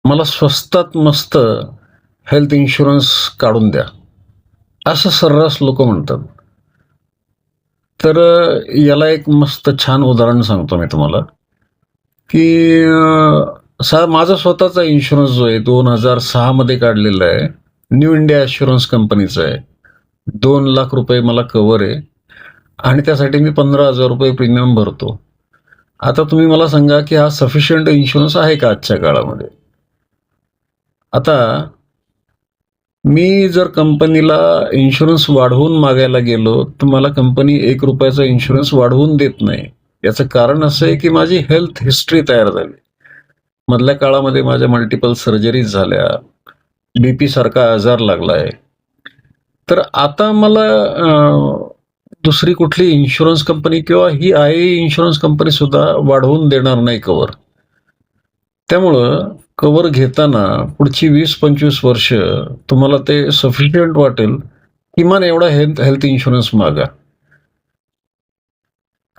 मला स्वस्तात मस्त हेल्थ इन्शुरन्स काढून द्या, असं सर्रास लोक म्हणतात. तर याला एक मस्त छान उदाहरण सांगतो मी तुम्हाला, की माझा स्वतःचा इन्शुरन्स जो आहे 2006 मध्ये काढलेला आहे. न्यू इंडिया ॲश्युरन्स कंपनीचा आहे. 2 लाख रुपये मला कव्हर आहे आणि त्यासाठी मी 15,000 रुपये प्रीमियम भरतो. आता तुम्ही मला सांगा, की हा सफिशियंट इन्शुरन्स आहे का आजच्या काळामध्ये? आता मी जर कंपनीला इन्शुरन्स वाढवून मागायला गेलो, तर मला कंपनी ₹1 इन्शुरन्स वाढवून देत नाही. याचं कारण असं आहे, की माझी हेल्थ हिस्ट्री तयार झाली. मधल्या काळामध्ये माझ्या मल्टिपल सर्जरीज झाल्या, बीपी सारखा आजार लागलाय. तर आता मला दुसरी कुठली इन्शुरन्स कंपनी किंवा ही आहे इन्शुरन्स कंपनी सुद्धा वाढवून देणार नाही कव्हर. त्यामुळं कव्हर घेताना पुढची 20-25 वर्ष तुम्हाला ते सफिशियंट वाटेल, किमान एवढा हेल्थ हेल्थ इन्शुरन्स मागा.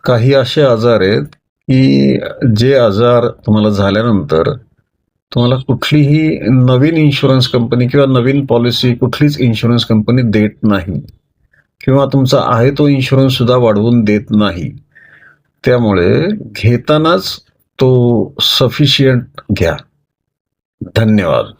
काही असे आजार आहेत, की जे आजार तुम्हाला झाल्यानंतर तुम्हाला कुठलीही नवीन इन्शुरन्स कंपनी किंवा नवीन पॉलिसी कुठलीच इन्शुरन्स कंपनी देत नाही किंवा तुमचा आहे तो इन्शुरन्स सुद्धा वाढवून देत नाही. त्यामुळे घेतानाच तो सफिशियंट घ्या. धन्यवाद.